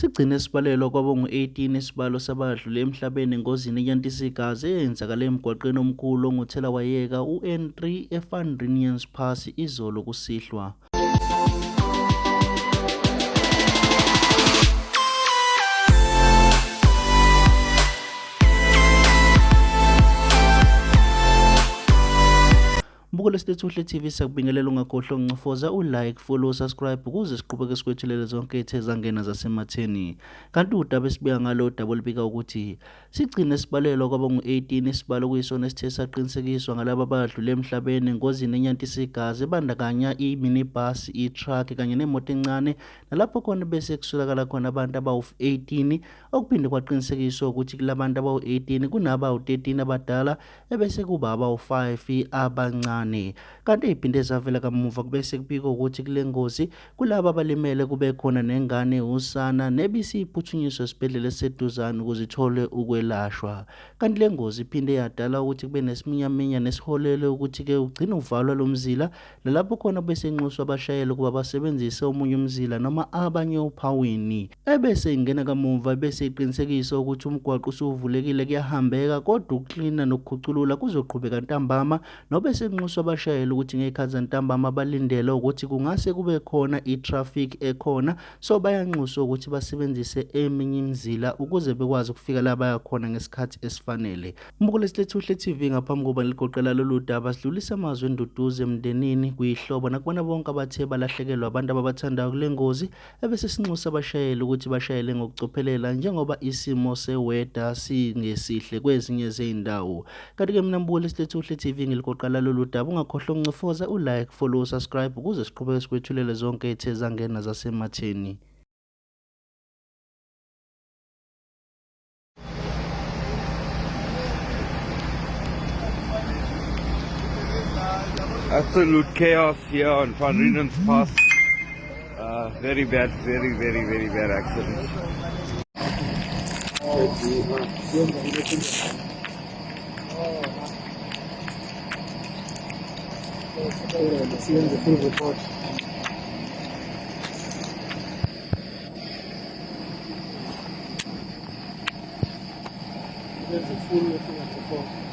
Sigcine sibalelwa kwaba ngu-18 isibalo sabadlule emhlabeni engozini enyantisigazi eyenzakale emgwaqweni omkhulu onguthelawayeka u-N3 e-Van Riebeeck Pass izolo kusihlwa. Buko lesithuhle TV sakubingelela ungakhohlwa ukuncofoza u-like, follow, subscribe ukuze siqhubeke sikwethelele zonke izangena zasematheni. Kanti udaba esibika ngalo udaba olubika ukuthi sigcine sibalelwa kwaba ngu-18 isibalo kuyisona esithe saqinisekiswa ngalabo abadlule emhlabeni engozini enyantisigazi ebandakanya i-minibus, i-truck kanye nemoto encane, nalapho khona bese kusolakala khona abantu abawu-18 okuphinde kwaqinisekiswa ukuthi kulabantu abawu-18 kunabawu-13 abadala ebese kuba abawu-5 abancane. Kanti iphinde zavela kamuva kubese kubikwa ukuthi kule ngozi kulabo abalimele kube khona nengane usana nebisiphuthunyiswa esibhedlela eseduzane ukuze ithole ukwelashwa. Kanti le ngozi iphinde yadala ukuthi kube nesiminyaminya nesiholele ukuthi ke ugcine uvalwa lo mzila, nalapho khona bese inxuswa abashayeli ukuba basebenzise omunye umzila noma abanye ophawini, ebese ingena kamuva bese iqinisekisa ukuthi umgwaqo usuvulekile kuyahambeka, kodwa ukuklina nokukhuculula kuzoqhubeka ntambama, nobese inxuswa abashayeli ukuthi ngekhathi zantambama balindele ukuthi kungase kube khona i-traffic ekhona, so bayanxuswa ukuthi basebenzise eminye imizila ukuze bekwazi ukufika la baya khona ngesikhathi esifanele. Mbuko lesithuhle TV ngaphambi kokuba ligoqela lolu daba sidlulisa amazwi enduduzo emndenini kuyihlobo nakubona bonke abathe balahlekelwa abantu ababathandayo kule ngozi, ebese sinxusa abashayeli ukuthi bashayele ngokucophelela njengoba isimo seweda singesihle kwezinye zezindawo. Kanti-ke mina Mbuko lesithuhle TV ngiligoqela lolu daba ungakhohlwa ukuncofoza u-like, follow, subscribe ukuze siqhubeke sikwethulele zonke izangena zasematheni. Absolute chaos here on Van Riebeeck Pass. Very bad, very bad accident. Seeing the full report. There's a full report.